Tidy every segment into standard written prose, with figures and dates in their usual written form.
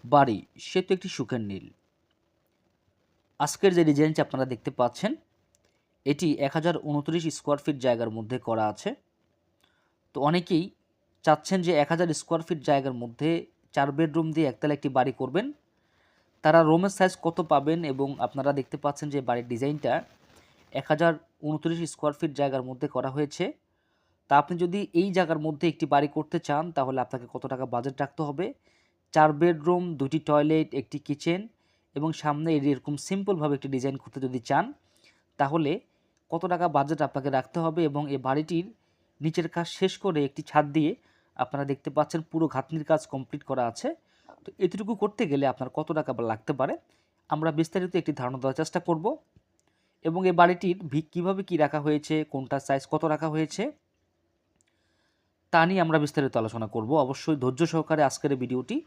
বাড়ি সে তো একটি সুখের নীল। আজকের যে ডিজাইনটি আপনারা দেখতে পাচ্ছেন এটি 1029 স্কোয়ার ফিট জায়গার মধ্যে করা আছে। তো অনেকেই চাচ্ছেন যে 1000 স্কোয়ার ফিট জায়গার মধ্যে 4 বেডরুম দিয়ে একতলা একটি বাড়ি করবেন। তারা রুমের সাইজ কত পাবেন এবং আপনারা দেখতে পাচ্ছেন যে বাড়ির ডিজাইনটা 1029 স্কোয়ার ফিট জায়গার মধ্যে করা হয়েছে। তা আপনি যদি এই জায়গার মধ্যে একটি বাড়ি করতে চান তাহলে আপনাকে কত টাকা বাজেট রাখতে হবে, 4 বেডরুম, 2টি টয়লেট, একটি কিচেন এবং সামনে এরকম সিম্পলভাবে একটি ডিজাইন করতে যদি চান তাহলে কত টাকা বাজেট আপনাকে রাখতে হবে এবং এই বাড়িটির নিচের কাজ শেষ করে একটি ছাদ দিয়ে আপনারা দেখতে পাচ্ছেন পুরো গাঁথনির কাজ কমপ্লিট করা আছে। তো এতটুকু করতে গেলে আপনার কত টাকা লাগতে পারে আমরা বিস্তারিত একটি ধারণা দেওয়ার চেষ্টা করব এবং এই বাড়িটির ভিত কীভাবে কী রাখা হয়েছে, কোনটা সাইজ কত রাখা হয়েছে তা নিয়ে আমরা বিস্তারিত আলোচনা করব। অবশ্যই ধৈর্য সহকারে আজকের ভিডিওটি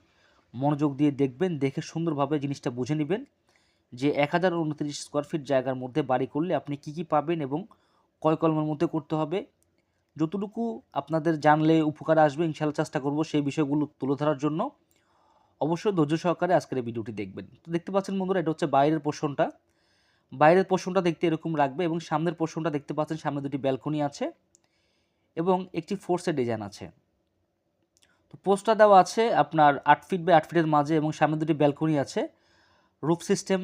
মনোযোগ দিয়ে দেখবেন, দেখে সুন্দরভাবে জিনিসটা বুঝে নেবেন যে 1029 স্কোয়ার ফিট জায়গার মধ্যে বাড়ি করলে আপনি কি কি পাবেন এবং কয় কলমের মধ্যে করতে হবে। যতটুকু আপনাদের জানলে উপকার আসবে ইনশাআল্লাহ চেষ্টা করব সেই বিষয়গুলো তুলে ধরার জন্য। অবশ্যই ধৈর্য সহকারে আজকের এই ভিডিওটি দেখবেন। তো দেখতে পাচ্ছেন বন্ধুরা, এটা হচ্ছে বাইরের পোর্শনটা। বাইরের পোর্শনটা দেখতে এরকম রাখবে এবং সামনের পোর্শনটা দেখতে পাচ্ছেন সামনে দুটি ব্যালকনি আছে এবং একটি ফোর্সের ডিজাইন আছে। তো পোস্টটা দেওয়া আছে আপনার 8 ফিট বাই 8 ফিটের মাঝে এবং সামনে দুটি ব্যালকনি আছে। রুফ সিস্টেম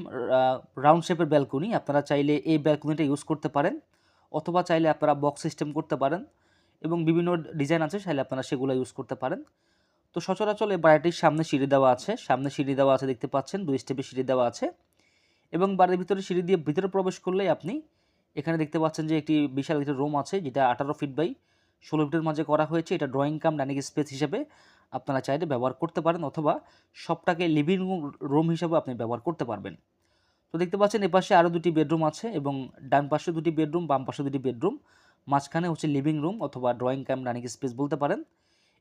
রাউন্ড শেপের ব্যালকনি। আপনারা চাইলে এই ব্যালকনিটা ইউজ করতে পারেন অথবা চাইলে আপনারা বক্স সিস্টেম করতে পারেন এবং বিভিন্ন ডিজাইন আছে, চাইলে আপনারা সেগুলো ইউজ করতে পারেন। তো সচরাচর এই বাড়িটির সামনে সিঁড়ি দেওয়া আছে, দেখতে পাচ্ছেন 2 স্টেপে সিঁড়ি দেওয়া আছে এবং বাড়ির ভিতরে সিঁড়ি দিয়ে ভিতরে প্রবেশ করলেই আপনি এখানে দেখতে পাচ্ছেন যে একটি বিশাল একটি রুম আছে যেটা 18 ফিট বাই 16 ফিটের মাঝে করা হয়েছে। এটা ড্রয়িং কাম ডাইনিং স্পেস হিসেবে আপনারা চাইলে ব্যবহার করতে পারেন অথবা সবটাকে লিভিং রুম হিসেবে আপনি ব্যবহার করতে পারবেন। তো দেখতে পাচ্ছেন এপাশে আরও দুটি বেডরুম আছে এবং ডান পাশে দুটি বেডরুম, বাম পাশে দুটি বেডরুম, মাঝখানে হচ্ছে লিভিং রুম অথবা ড্রয়িং কাম ডাইনিং স্পেস বলতে পারেন।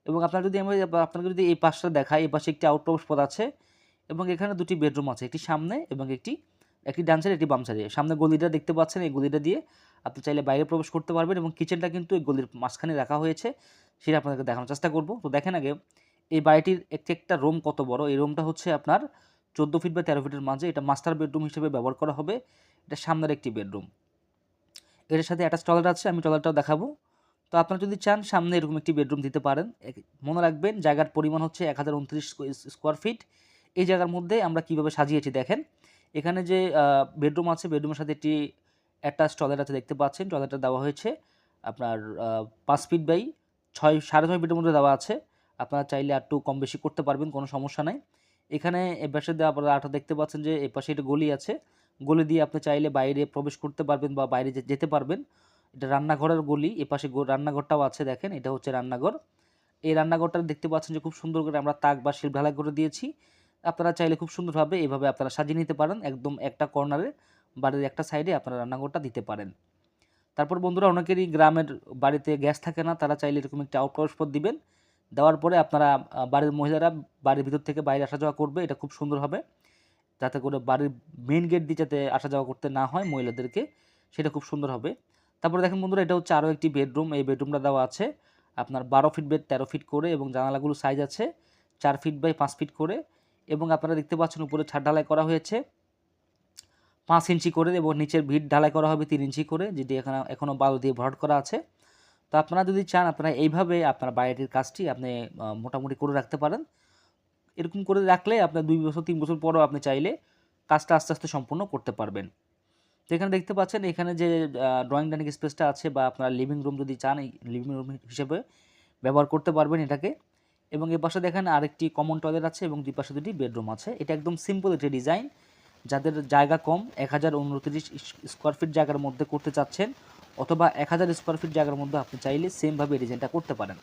এবং আপনাকে যদি এই পাশটা দেখায়, এই পাশে একটি আউট প্রবেশ পথ আছে এবং এখানে দুটি বেডরুম আছে, একটি সামনে এবং একটি ডান সাইডে একটি বাম সাইডে। সামনে গলিটা দেখতে পাচ্ছেন, এই গলিটা দিয়ে আপনি চাইলে বাইরে প্রবেশ করতে পারবেন এবং কিচেনটা কিন্তু এই গলির মাঝখানে রাখা হয়েছে, সেটা আপনাদেরকে দেখানোর চেষ্টা করব। তো দেখেন আগে এই বাড়িটির একটা রুম কত বড়। এই রুমটা হচ্ছে আপনার 14 ফিট বা 13 ফিটের মাঝে। এটা মাস্টার বেডরুম হিসেবে ব্যবহার করা হবে। এটা সামনের একটি বেডরুম, এটার সাথে অ্যাটাচ টয়লেট আছে, আমি টয়লেটটাও দেখাবো। তো আপনারা যদি চান সামনে এরকম একটি বেডরুম দিতে পারেন। মনে রাখবেন জায়গার পরিমাণ হচ্ছে 1029 স্কোয়ার ফিট। এই জায়গার মধ্যে আমরা কিভাবে সাজিয়েছি দেখেন। এখানে যে বেডরুম আছে, বেডরুমের সাথে একটি অ্যাটাচ টয়লেট আছে দেখতে পাচ্ছেন। টয়লেটটা দেওয়া হয়েছে আপনার 5 ফিট বাই 6.5 ফিটের মধ্যে দেওয়া আছে। আপনারা চাইলে একটু কম বেশি করতে পারবেন, কোনো সমস্যা নাই। এখানে এপাশে দেওয়া আপনারা আরেকটা দেখতে পাচ্ছেন যে এপাশে একটা গলি আছে। গলি দিয়ে আপনি চাইলে বাইরে প্রবেশ করতে পারবেন বা বাইরে যেতে পারবেন। এটা রান্নাঘরের গলি, এপাশে রান্নাঘরটাও আছে দেখেন, এটা হচ্ছে রান্নাঘর। এই রান্নাঘরটা দেখতে পাচ্ছেন যে খুব সুন্দর করে আমরা তাক বা শিল ঢালাই করে দিয়েছি। আপনারা চাইলে খুব সুন্দরভাবে এভাবে আপনারা সাজিয়ে নিতে পারেন। একদম একটা কর্নারে বাড়ির একটা সাইডে আপনারা রান্নাঘরটা দিতে পারেন। তারপর বন্ধুরা, অনেকেরই গ্রামের বাড়িতে গ্যাস থাকে না, তারা চাইলে এরকম একটা প্রবেশ পথ দিবেন। দেওয়ার পরে আপনারা বাড়ির মহিলারা বাড়ির ভিতর থেকে বাইরে আসা যাওয়া করবে, এটা খুব সুন্দর হবে। যাতে করে বাড়ির মেইন গেট দিয়ে যাতে আসা যাওয়া করতে না হয় মহিলাদেরকে, সেটা খুব সুন্দর হবে। তারপরে দেখেন বন্ধুরা, এটা হচ্ছে আরও একটি বেডরুম। এই বেডরুমটা দেওয়া আছে আপনার 12 ফিট বাই 13 ফিট করে এবং জানালাগুলো সাইজ আছে 4 ফিট বাই 5 ফিট করে এবং আপনারা দেখতে পাচ্ছেন উপরে ছাদ ঢালাই করা হয়েছে 5 ইঞ্চি করে এবং নিচের ভিট ঢালাই করা হবে 3 ইঞ্চি করে, যেটি এখনও বালু দিয়ে ভরাট করা আছে। তো আপনারা যদি চান আপনারা এইভাবে আপনার বাড়িটির কাজটি আপনি মোটামুটি করে রাখতে পারেন। এরকম করে রাখলে আপনার 2 বছর 3 বছর পরেও আপনি চাইলে কাজটা আস্তে আস্তে সম্পূর্ণ করতে পারবেন। তো এখানে দেখতে পাচ্ছেন এখানে যে ড্রয়িং ডাইনিং স্পেসটা আছে বা আপনার লিভিং রুম যদি চান এই লিভিং রুম হিসেবে ব্যবহার করতে পারবেন এটাকে। এবং এর পাশে দেখেন আরেকটি কমন টয়লেট আছে এবং দুই পাশে দুটি বেডরুম আছে। এটা একদম সিম্পল একটি ডিজাইন। যাদের জায়গা কম 1029 স্কোয়ার ফিট জায়গার মধ্যে করতে চাচ্ছেন অথবা 1000 স্কোয়ার ফিট জায়গার মধ্যে আপনি চাইলে সেমভাবে এই ডিজাইনটা করতে পারেন।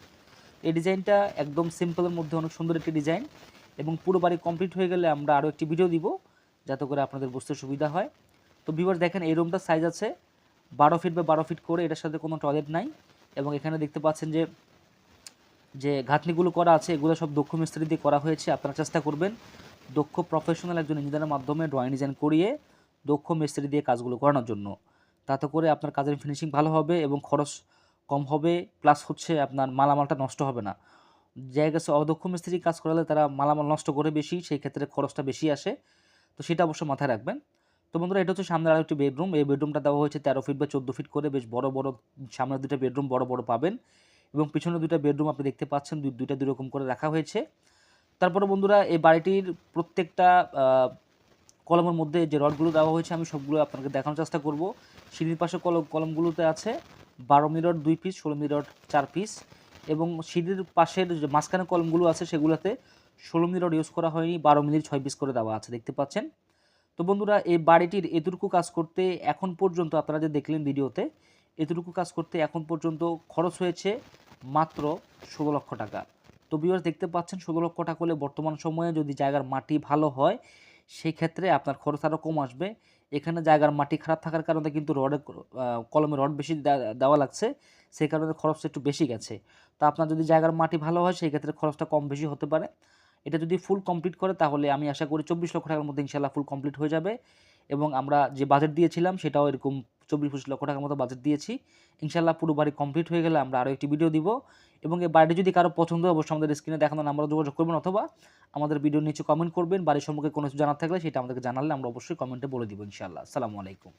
এই ডিজাইনটা একদম সিম্পলের মধ্যে অনেক সুন্দর একটি ডিজাইন এবং পুরো বাড়ি কমপ্লিট হয়ে গেলে আমরা আরও একটি ভিডিও দিব যাতে করে আপনাদের বুঝতে সুবিধা হয়। তো ভিউয়ার্স দেখেন এই রুমটার সাইজ আছে 12 ফিট বা 12 ফিট করে, এটার সাথে কোনো টয়লেট নাই এবং এখানে দেখতে পাচ্ছেন যে যে গাঁথনিগুলো করা আছে এগুলো সব দক্ষ মিস্ত্রি দিয়ে করা হয়েছে। আপনারা চেষ্টা করবেন দক্ষ প্রফেশনাল একজন ইঞ্জিনিয়ারের মাধ্যমে ড্রয়িং ডিজাইন করিয়ে দক্ষ মিস্ত্রি দিয়ে কাজগুলো করানোর জন্য। তাতে করে আপনার কাজের ফিনিশিং ভালো হবে এবং খরচ কম হবে, প্লাস হচ্ছে আপনার মালামালটা নষ্ট হবে না। জায়গা আছে অদক্ষ মিস্ত্রি কাজ করালে তারা মালামাল নষ্ট করে বেশি, সেই ক্ষেত্রে খরচটা বেশি আসে। তো সেটা অবশ্য মাথায় রাখবেন। তো বন্ধুরা এটা হচ্ছে সামনের আরেকটি বেডরুম। এই বেডরুমটা দেওয়া হয়েছে 13 ফিট বা 14 ফিট করে, বেশ বড় বড় সামনের দুটো বেডরুম বড় বড় পাবেন এবং পিছনে দুটো বেডরুম আপনি দেখতে পাচ্ছেন দুইটা দুই রকম করে রাখা হয়েছে। তারপরে বন্ধুরা এই বাড়িটির প্রত্যেকটা কলমের মধ্যে যে রডগুলো দেওয়া হয়েছে আমি সবগুলো আপনাকে দেখানোর চেষ্টা করব। সিঁড়ির পাশে কলমগুলোতে আছে 12 milli rod 2 piece, 16 milli rod 4 piece এবং সিঁড়ির পাশের যে মাঝখানে কলমগুলো আছে সেগুলোতে 16 মিলি রড ইউজ করা হয়নি, 12 মিলির 6 পিস করে দেওয়া আছে, দেখতে পাচ্ছেন। তো বন্ধুরা এই বাড়িটির এতটুকু কাজ করতে এখন পর্যন্ত আপনারা যে দেখলেন ভিডিওতে, এতটুকু কাজ করতে এখন পর্যন্ত খরচ হয়েছে মাত্র 16 লক্ষ টাকা। তো ভিউয়ার্স দেখতে পাচ্ছেন 16 লক্ষ টাকা হলে বর্তমান সময়ে যদি জায়গার মাটি ভালো হয় সেই ক্ষেত্রে আপনার খরচ আরও কম আসবে। এখানে জায়গার মাটি খারাপ থাকার কারণে কিন্তু কলমে রড বেশি দেওয়া লাগছে, সেই কারণে খরচটা একটু বেশি গেছে। তো আপনার যদি জায়গার মাটি ভালো হয় সেই ক্ষেত্রে খরচটা কম বেশি হতে পারে। এটা যদি ফুল কমপ্লিট করে তাহলে আমি আশা করি 24 লক্ষ টাকার মধ্যে ইনশাল্লাহ ফুল কমপ্লিট হয়ে যাবে এবং আমরা যে বাজেট দিয়েছিলাম সেটাও এরকম 24-25 লক্ষ টাকার মতো বাজেট দিয়েছি। ইনশাল্লাহ পুরো বাড়ি কমপ্লিট হয়ে গেলে আমরা আরও একটি ভিডিও দিব এবং এই বাড়িটি যদি কারো পছন্দ হয় অবশ্যই আমাদের স্ক্রিনে দেখানো নাম্বারে যোগাযোগ করবেন অথবা আমাদের ভিডিওর নিচে কমেন্ট করবেন। বাড়ির সম্পর্কে কোনো কিছু জানার থাকলে সেটা আমাদেরকে জানালে আমরা অবশ্যই কমেন্টে বলে দিব ইনশাআল্লাহ। আসসালামু আলাইকুম।